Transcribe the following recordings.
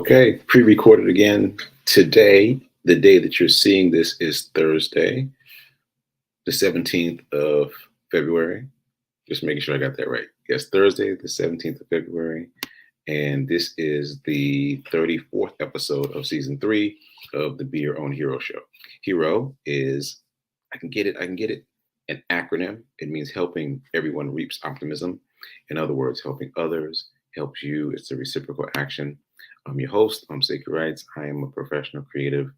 Okay, pre-recorded again today. The day that you're seeing this is Thursday, the 17th of February. Just making sure I got that right. Yes, Thursday, the 17th of February. And this is the 34th episode of season 3 of the Be Your Own Hero show. Hero is, I can get it, an acronym. It means helping everyone reaps optimism. In other words, helping others helps you. It's a reciprocal action. I'm your host. I'm sekouwrites. I am a professional creative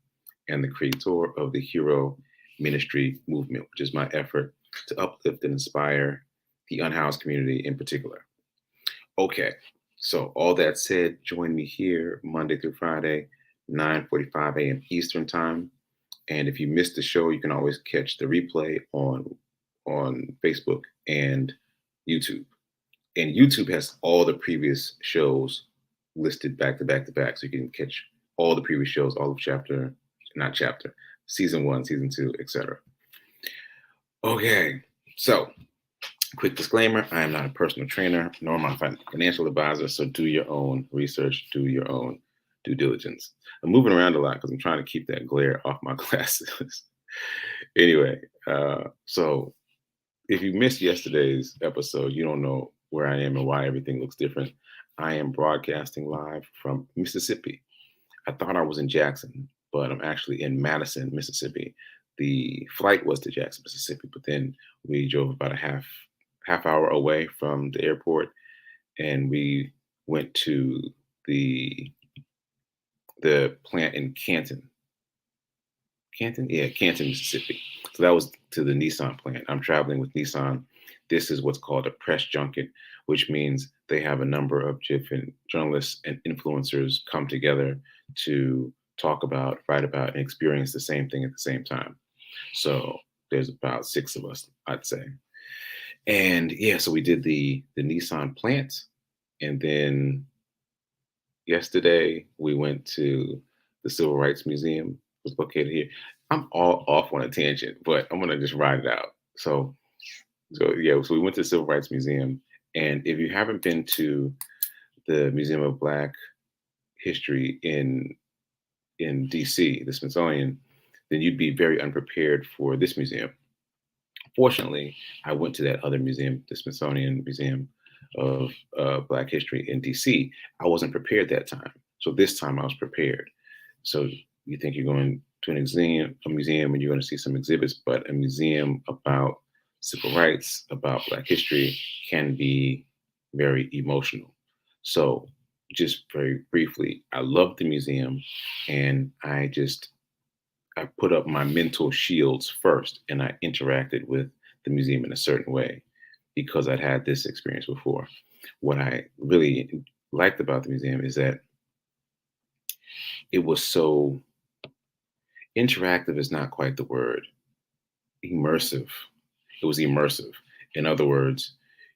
and the creator of the Hero Ministry movement, which is my effort to uplift and inspire the unhoused community in particular. Okay, so all that said, join me here Monday through Friday, 9:45 a.m. Eastern Time. And if you missed the show, you can always catch the replay on Facebook and YouTube. And YouTube has all the previous shows listed back to back to back. So you can catch all the previous shows, all of season 1, season 2, etc. Okay, so quick disclaimer, I am not a personal trainer, nor am I a financial advisor, so do your own research, do your own due diligence. I'm moving around a lot because I'm trying to keep that glare off my glasses. Anyway, so if you missed yesterday's episode, you don't know where I am and why everything looks different. I am broadcasting live from Mississippi. I thought I was in Jackson, but I'm actually in Madison, Mississippi. The flight was to Jackson, Mississippi, but then we drove about a half hour away from the airport, and we went to the plant in Canton, Mississippi. So that was to the Nissan plant. I'm traveling with Nissan. This is what's called a press junket, which means they have a number of different journalists and influencers come together to talk about, write about, and experience the same thing at the same time. So there's about 6 of us, I'd say. And yeah, so we did the Nissan plant. And then yesterday we went to the Civil Rights Museum. It was located here. I'm all off on a tangent, but I'm gonna just ride it out. So we went to the Civil Rights Museum. And if you haven't been to the Museum of Black History in DC, the Smithsonian, then you'd be very unprepared for this museum. Fortunately, I went to that other museum, the Smithsonian Museum of Black History in DC. I wasn't prepared that time. So this time I was prepared. So you think you're going to a museum and you're going to see some exhibits, but a museum about civil rights, about Black history can be very emotional. So just very briefly, I loved the museum, and I put up my mental shields first, and I interacted with the museum in a certain way because I'd had this experience before. What I really liked about the museum is that it was so interactive, is not quite the word. Immersive. It was immersive. In other words,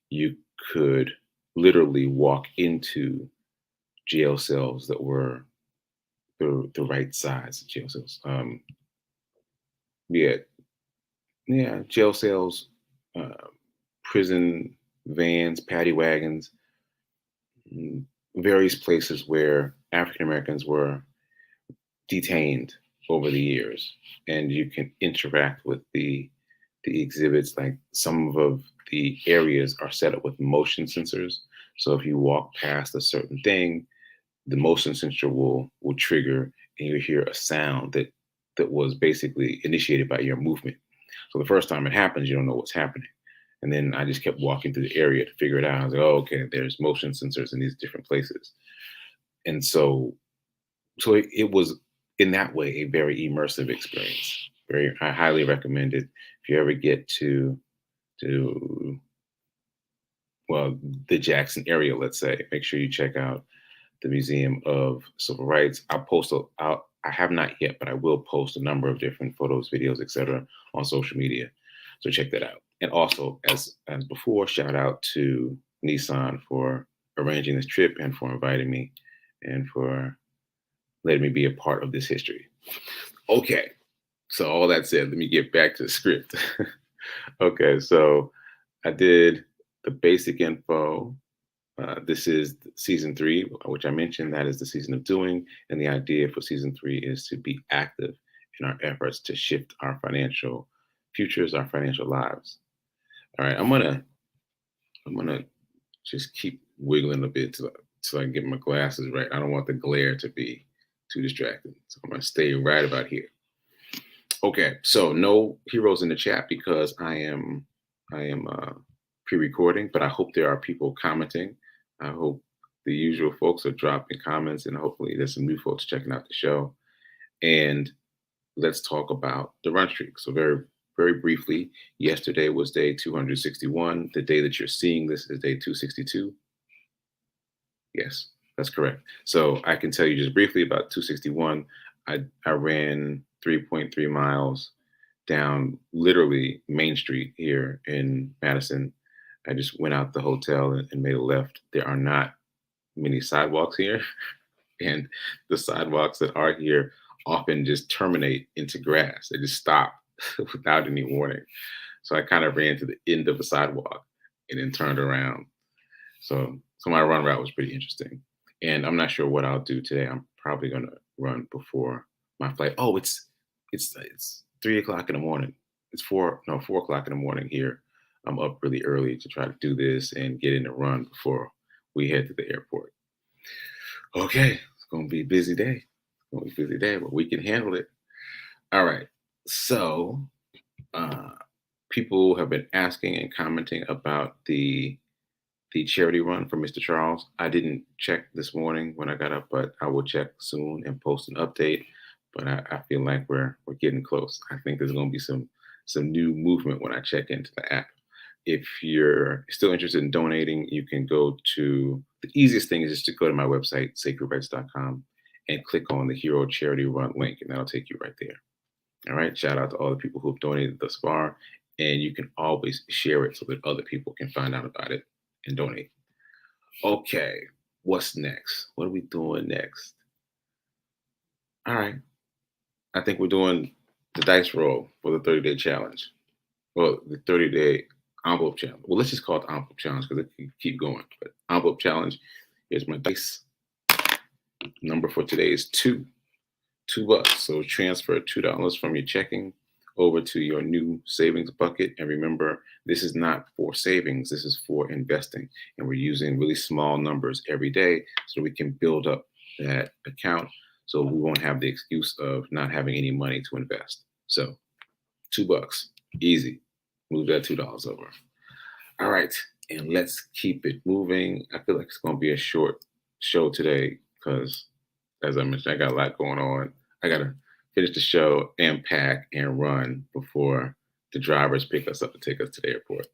you could literally walk into jail cells that were the right size jail cells. Jail cells, prison vans, paddy wagons, various places where African Americans were detained over the years, and you can interact with the exhibits. Like some of the areas are set up with motion sensors, so if you walk past a certain thing, the motion sensor will trigger, and you hear a sound that was basically initiated by your movement. So the first time it happens, you don't know what's happening. And then I just kept walking through the area to figure it out. I was like, oh, okay, there's motion sensors in these different places. And so it was in that way a very immersive experience. I highly recommend it. If you ever get to the Jackson area, let's say, make sure you check out the Museum of Civil Rights. I have not yet, but I will post a number of different photos, videos, etc. on social media. So check that out. And also, as before, shout out to Nissan for arranging this trip and for inviting me and for letting me be a part of this history. Okay, so all that said, let me get back to the script. Okay, so I did the basic info This is season 3, which I mentioned. That is the season of doing. And the idea for season 3 is to be active in our efforts to shift our financial futures, our financial lives. All right, I'm gonna just keep wiggling a bit till I get my glasses right. I don't want the glare to be too distracting. So I'm gonna stay right about here. Okay, so no heroes in the chat because I am pre-recording, but I hope there are people commenting. I hope the usual folks are dropping comments, and hopefully there's some new folks checking out the show. And let's talk about the run streak. So very briefly, yesterday was day 261. The day that you're seeing this is day 262. Yes, that's correct. So I can tell you just briefly about 261. I ran 3.3 miles down literally Main Street here in Madison. I just went out the hotel and made a left. There are not many sidewalks here, and the sidewalks that are here often just terminate into grass. They just stop without any warning. So I kind of ran to the end of the sidewalk and then turned around. So my run route was pretty interesting. And I'm not sure what I'll do today. I'm probably gonna run before my flight. Oh, it's 3 o'clock in the morning. It's 4 o'clock in the morning here. I'm up really early to try to do this and get in the run before we head to the airport. Okay, it's gonna be a busy day. It's gonna be a busy day, but we can handle it. All right. So uh people have been asking and commenting about the charity run for Mr. Charles. I didn't check this morning when I got up, but I will check soon and post an update. But I feel like we're getting close. I think there's going to be some new movement when I check into the app. If you're still interested in donating, you can go to the easiest thing is just to go to my website, sekouwrites.com, and click on the Hero Charity Run link, and that'll take you right there. All right. Shout out to all the people who've donated thus far. And you can always share it so that other people can find out about it and donate. Okay. What's next? What are we doing next? All right. I think we're doing the dice roll for the 30-day challenge. Well, the 30-day envelope challenge. Well, let's just call it the envelope challenge because it can keep going. But envelope challenge. Here's my dice. Number for today is $2. $2. So transfer $2 from your checking over to your new savings bucket. And remember, this is not for savings, this is for investing. And we're using really small numbers every day so we can build up that account so we won't have the excuse of not having any money to invest. So $2, easy. Move that $2 over. All right, and let's keep it moving. I feel like it's going to be a short show today because, as I mentioned, I got a lot going on. I got to finish the show and pack and run before the drivers pick us up to take us to the airport.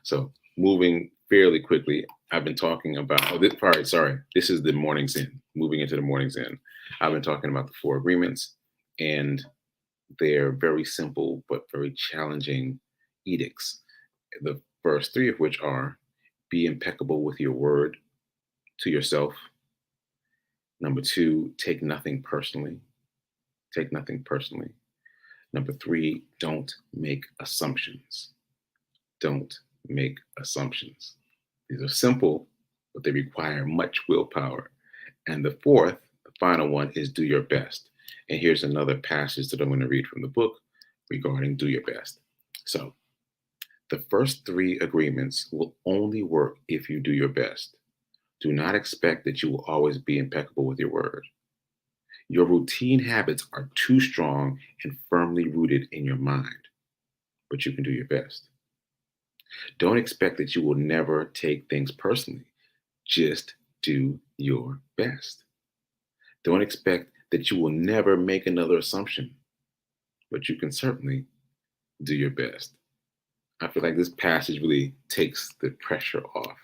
So moving fairly quickly, I've been talking about, this is the morning's end, moving into the morning's end. I've been talking about the 4 agreements, and they're very simple but very challenging edicts. The first 3 of which are be impeccable with your word to yourself. Number 2, take nothing personally. Take nothing personally. Number 3, don't make assumptions. Don't make assumptions. These are simple, but they require much willpower. And the 4th, the final one, is do your best. And here's another passage that I'm going to read from the book regarding do your best. So the first 3 agreements will only work if you do your best. Do not expect that you will always be impeccable with your word. Your routine habits are too strong and firmly rooted in your mind, but you can do your best. Don't expect that you will never take things personally. Just do your best. Don't expect that you will never make another assumption, but you can certainly do your best. I feel like this passage really takes the pressure off.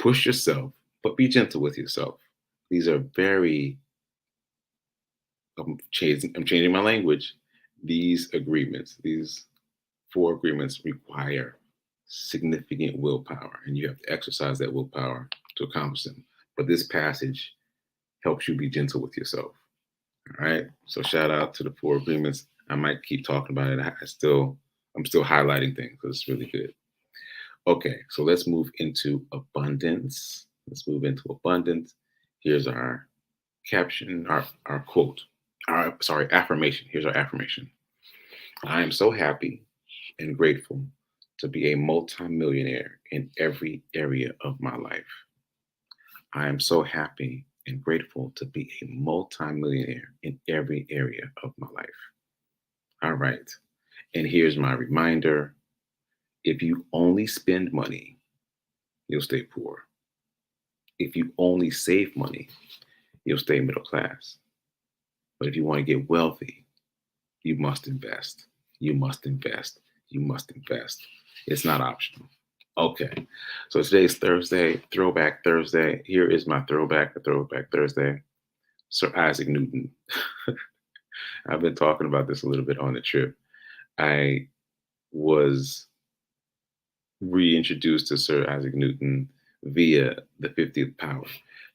Push yourself, but be gentle with yourself. These are very I'm changing my language. These 4 agreements require significant willpower, and you have to exercise that willpower to accomplish them. But this passage helps you be gentle with yourself. All right. So shout out to the 4 agreements. I might keep talking about it. I'm still highlighting things because it's really good. Okay, so let's move into abundance. Let's move into abundance. Here's our caption, our quote. Our sorry, affirmation. Here's our affirmation. I am so happy and grateful to be a multimillionaire in every area of my life. I am so happy and grateful to be a multimillionaire in every area of my life. All right. And here's my reminder. If you only spend money, you'll stay poor. If you only save money, you'll stay middle class. But if you want to get wealthy, you must invest. You must invest. You must invest. It's not optional. Okay. So today's Thursday, Throwback Thursday. Here is my Throwback Thursday. Sir Isaac Newton. I've been talking about this a little bit on the trip. I was reintroduced to Sir Isaac Newton via The 50th Power.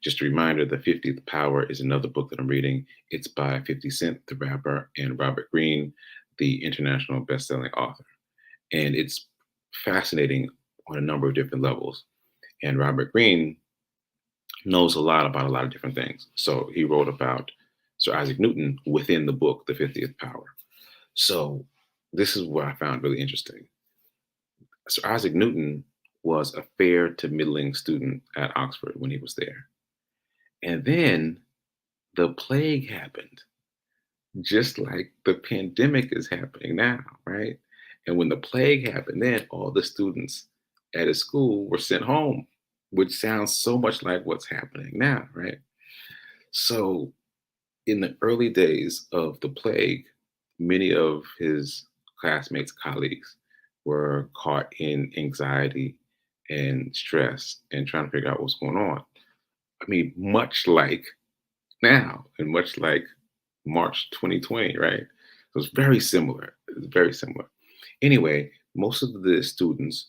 Just a reminder, The 50th Power is another book that I'm reading. It's by 50 Cent, the rapper, and Robert Greene, the international best-selling author. And it's fascinating on a number of different levels. And Robert Greene knows a lot about a lot of different things. So he wrote about Sir Isaac Newton within the book, The 50th Power. So this is what I found really interesting. Sir Isaac Newton was a fair to middling student at Oxford when he was there. And then the plague happened, just like the pandemic is happening now, right? And when the plague happened, then all the students at his school were sent home, which sounds so much like what's happening now, right? So in the early days of the plague, many of his classmates, colleagues were caught in anxiety and stress and trying to figure out what's going on. I mean, much like now and much like March 2020, right? So it's very similar. It's very similar. Anyway, most of the students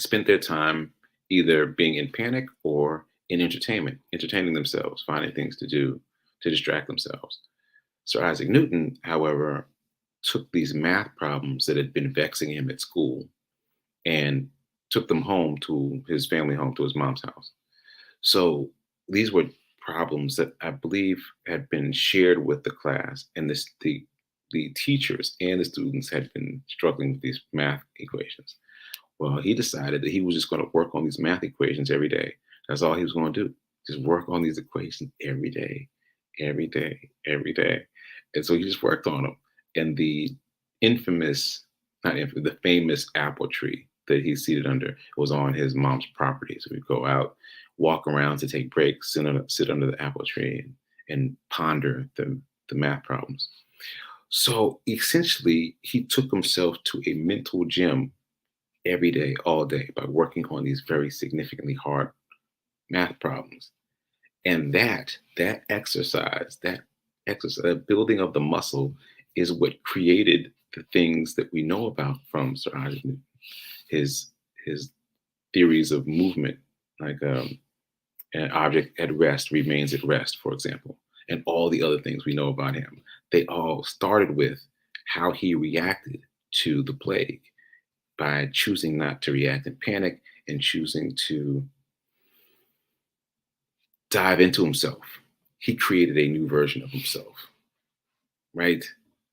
spent their time either being in panic or in entertainment, entertaining themselves, finding things to do to distract themselves. Sir Isaac Newton, however, took these math problems that had been vexing him at school and took them home to his family home, to his mom's house. So these were problems that I believe had been shared with the class, and the teachers and the students had been struggling with these math equations. Well, he decided that he was just going to work on these math equations every day. That's all he was going to do. Just work on these equations every day, every day, every day. And so he just worked on them. And the infamous, not infamous, the famous apple tree that he's seated under was on his mom's property. So we'd go out, walk around to take breaks, sit under the apple tree and ponder the math problems. So essentially, he took himself to a mental gym every day, all day, by working on these very significantly hard math problems. And that building of the muscle is what created the things that we know about from Sir Isaac Newton. His theories of movement, like an object at rest remains at rest, for example, and all the other things we know about him. They all started with how he reacted to the plague by choosing not to react in panic and choosing to dive into himself. He created a new version of himself, right?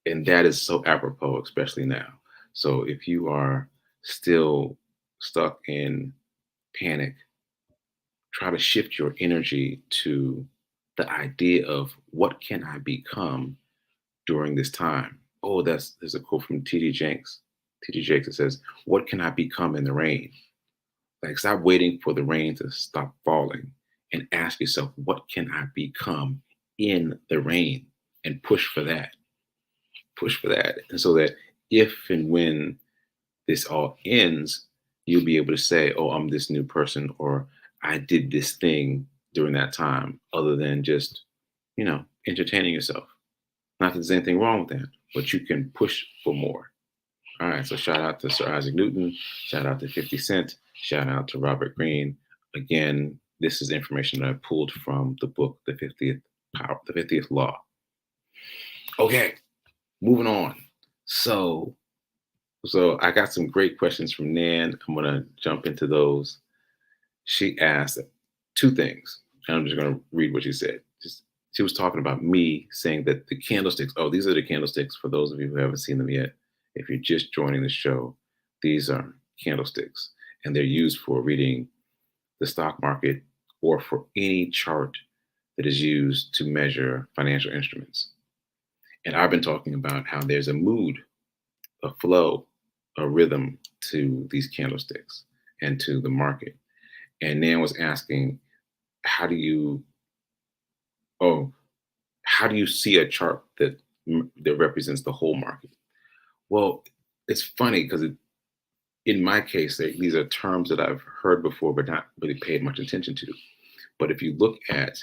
And that is so apropos, especially now. So if you are still stuck in panic, try to shift your energy to the idea of what can I become during this time. Oh, there's a quote from T.D. Jakes. T.D. Jakes that says, "What can I become in the rain?" Like, stop waiting for the rain to stop falling and ask yourself, what can I become in the rain? And push for that. Push for that. And so that if and when this all ends, you'll be able to say, oh, I'm this new person, or I did this thing during that time, other than just, entertaining yourself. Not that there's anything wrong with that, but you can push for more. All right, so shout out to Sir Isaac Newton, shout out to 50 Cent, shout out to Robert Greene. Again, this is information that I pulled from the book, The 50th Power, The 50th Law. Okay, moving on. So So I got some great questions from Nan. I'm gonna jump into those. She asked two things. And I'm just gonna read what she said. Just she was talking about me saying that the candlesticks, oh, these are the candlesticks for those of you who haven't seen them yet. If you're just joining the show, these are candlesticks and they're used for reading the stock market or for any chart that is used to measure financial instruments. And I've been talking about how there's a mood, a flow, a rhythm to these candlesticks and to the market. And Nan was asking, how do you, oh, how do you see a chart that represents the whole market? Well, it's funny because in my case, these are terms that I've heard before, but not really paid much attention to. But if you look at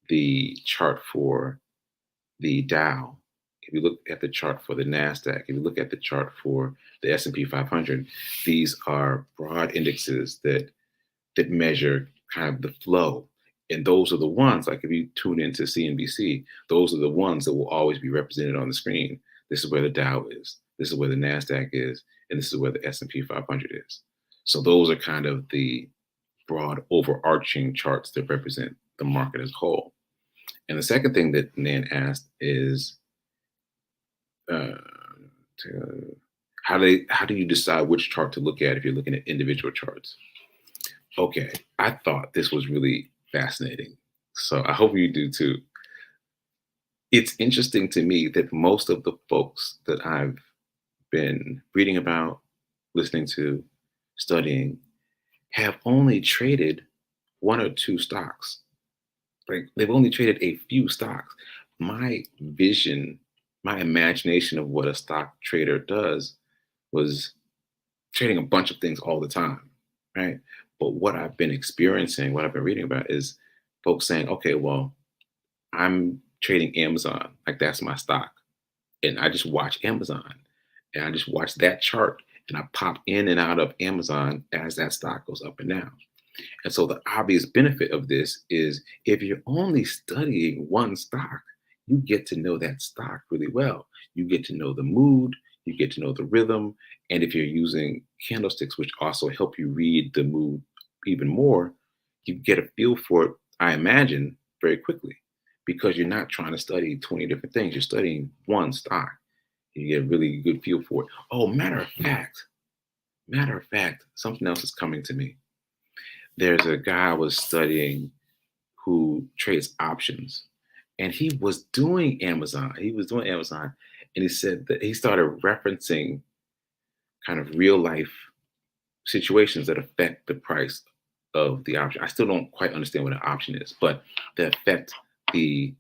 the chart for the Dow, if you look at the chart for the Nasdaq, if you look at the chart for the S&P 500, these are broad indexes that measure kind of the flow. And those are the ones, like if you tune into CNBC, those are the ones that will always be represented on the screen. This is where the Dow is. This is where the Nasdaq is, and this is where the S&P 500 is. So those are kind of the broad overarching charts that represent the market as a whole. And the second thing that Nan asked is, uh, how do you decide which chart to look at if you're looking at individual charts? Okay, I thought this was really fascinating. So I hope you do too. It's interesting to me that most of the folks that I've been reading about, listening to, studying, have only traded one or two stocks. Like they've only traded a few stocks. My vision, my imagination of what a stock trader does was trading a bunch of things all the time, right? But what I've been experiencing, what I've been reading about is folks saying, okay, well, I'm trading Amazon, like that's my stock. And I just watch Amazon and I just watch that chart and I pop in and out of Amazon as that stock goes up and down. And so the obvious benefit of this is if you're only studying one stock, you get to know that stock really well. You get to know the mood, you get to know the rhythm. And if you're using candlesticks, which also help you read the mood even more, you get a feel for it, I imagine, very quickly because you're not trying to study 20 different things. You're studying one stock. You get a really good feel for it. Oh, matter of fact, something else is coming to me. There's a guy I was studying who trades options, and he was doing Amazon. He was doing Amazon, and he said that he started referencing kind of real life situations that affect the price of the option. I still don't quite understand what an option is, but that affect the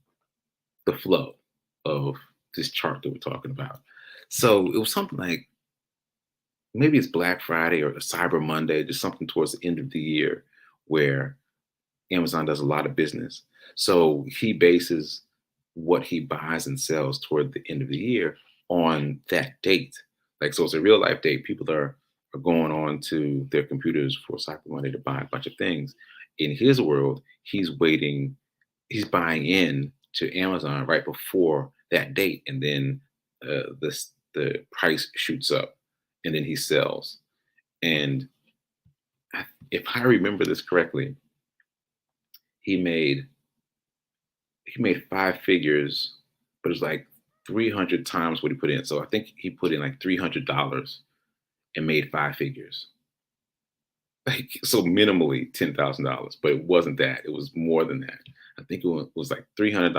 the flow of this chart that we're talking about. So it was something like maybe it's Black Friday or Cyber Monday, just something towards the end of the year where Amazon does a lot of business. So he bases what he buys and sells toward the end of the year on that date. Like, so it's a real life date. People are going on to their computers for Cyber Monday to buy a bunch of things. In his world, he's buying in to Amazon right before that date. And then the price shoots up and then he sells. And if I remember this correctly, he made five figures, but it was like 300 times what he put in. So I think he put in like $300 and made five figures. Like so minimally $10,000, but it wasn't that. It was more than that. I think it was like $300,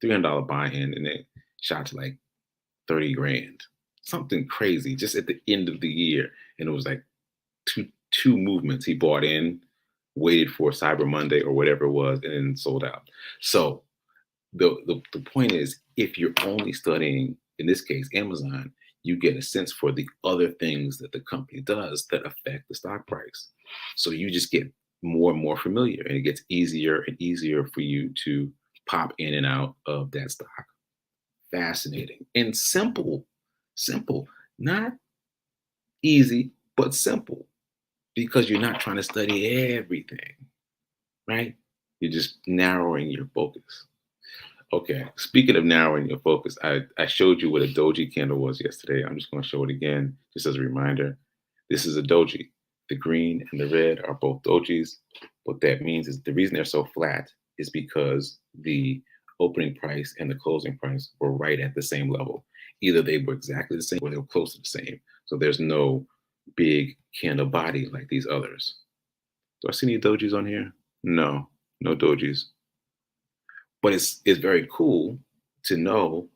$300 buy-in, and then shot to like 30 grand. Something crazy just at the end of the year. And it was like two movements. He bought in, waited for Cyber Monday or whatever it was, and then sold out. So the point is, if you're only studying, in this case, Amazon, you get a sense for the other things that the company does that affect the stock price. So you just get more and more familiar, and it gets easier and easier for you to pop in and out of that stock. Fascinating and simple, simple, not easy, but simple because you're not trying to study everything, right? You're just narrowing your focus. Okay. Speaking of narrowing your focus, I showed you what a doji candle was yesterday. I'm just going to show it again, just as a reminder. This is a doji. The green and the red are both dojis. What that means is the reason they're so flat is because the opening price and the closing price were right at the same level. Either they were exactly the same or they were close to the same. So there's no big candle body like these others. Do I see any dojis on here? No, no dojis. But it's very cool to know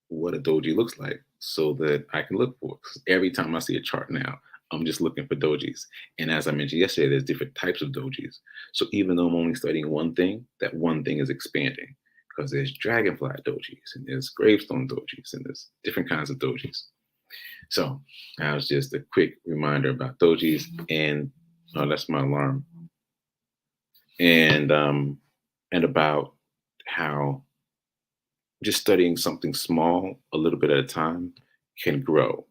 what a doji looks like so that I can look for it. 'Cause every time I see a chart now, I'm just looking for dojis. And as I mentioned yesterday, there's different types of dojis. So even though I'm only studying one thing, that one thing is expanding because there's dragonfly dojis and there's gravestone dojis and there's different kinds of dojis. So that was just a quick reminder about dojis and oh, that's my alarm. And about how just studying something small a little bit at a time can grow.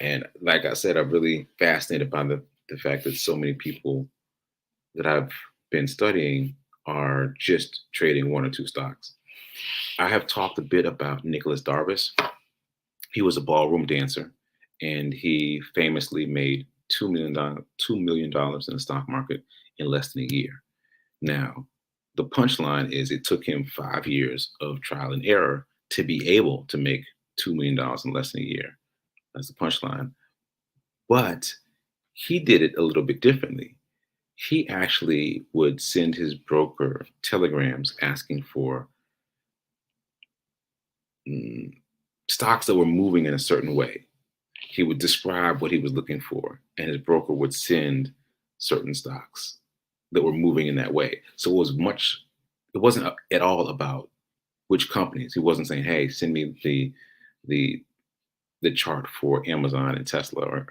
And like I said, I'm really fascinated by the fact that so many people that I've been studying are just trading one or two stocks. I have talked a bit about Nicholas Darvis. He was a ballroom dancer and he famously made $2 million in the stock market in less than a year. Now, the punchline is it took him 5 years of trial and error to be able to make $2 million in less than a year. That's the punchline. But he did it a little bit differently. He actually would send his broker telegrams asking for mm, stocks that were moving in a certain way. He would describe what he was looking for, and his broker would send certain stocks that were moving in that way. So it wasn't at all about which companies. He wasn't saying, "Hey, send me the the chart for Amazon and Tesla," or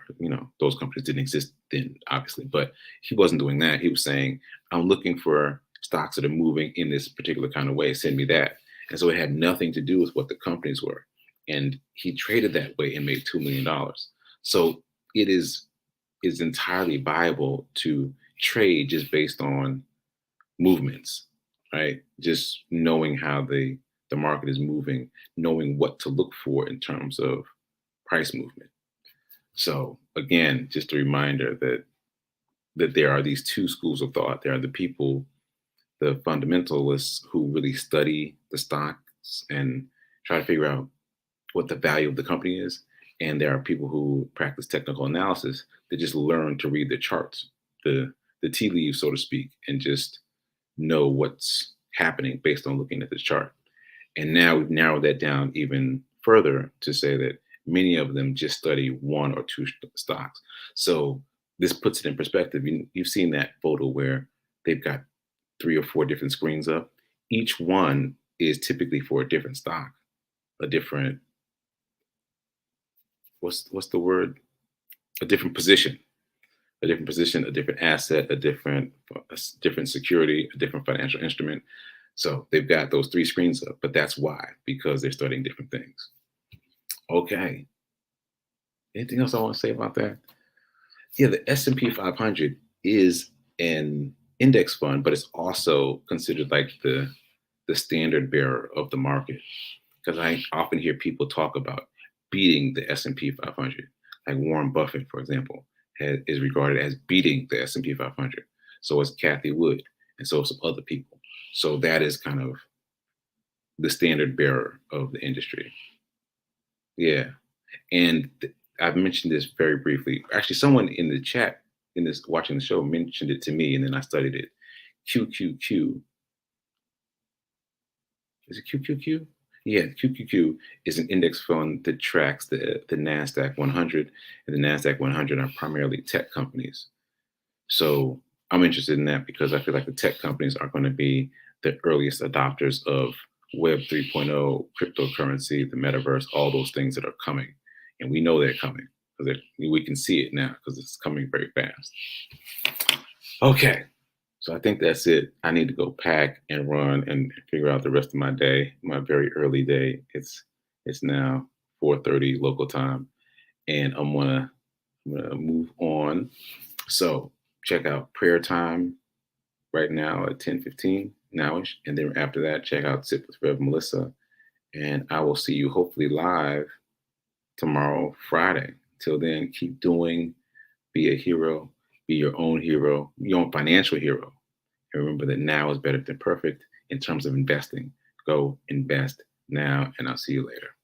those companies didn't exist then, obviously. But he wasn't doing that. He was saying, "I'm looking for stocks that are moving in this particular kind of way. Send me that." And so it had nothing to do with what the companies were. And he traded that way and made $2 million. So it is entirely viable to trade just based on movements, right? Just knowing how the market is moving, knowing what to look for in terms of price movement. So again, just a reminder that there are these two schools of thought. There are the people, the fundamentalists who really study the stocks and try to figure out what the value of the company is. And there are people who practice technical analysis that just learn to read the charts, the tea leaves, so to speak, and just know what's happening based on looking at the chart. And now we've narrowed that down even further to say that many of them just study one or two stocks. So this puts it in perspective. You've seen that photo where they've got three or four different screens up. Each one is typically for a different stock, a different what's the word? A different position, a different position, a different asset, a different security, a different financial instrument. So they've got those three screens up, but that's why, because they're studying different things. Okay. Anything else I want to say about that? Yeah, the S&P 500 is an index fund, but it's also considered like the standard bearer of the market. Because I often hear people talk about beating the S&P 500. Like Warren Buffett, for example, is regarded as beating the S&P 500. So is Kathy Wood, and so some other people. So that is kind of the standard bearer of the industry. Yeah. And I've mentioned this very briefly. Actually, someone in the chat in this watching the show mentioned it to me, and then I studied it. QQQ. Is it QQQ? Yeah, QQQ is an index fund that tracks the Nasdaq 100, and the Nasdaq 100 are primarily tech companies. So I'm interested in that because I feel like the tech companies are going to be the earliest adopters of Web 3.0, cryptocurrency, the metaverse, all those things that are coming. And we know they're coming because we can see it now because it's coming very fast. Okay. So I think that's it. I need to go pack and run and figure out the rest of my day, my very early day. It's now 4:30 local time, and I'm gonna move on. So check out prayer time right now at 10:15. nowish. And then after that, check out Sip with Rev Melissa. And I will see you hopefully live tomorrow, Friday. Till then, keep doing, be a hero, be your own hero, your own financial hero. And remember that now is better than perfect in terms of investing. Go invest now, and I'll see you later.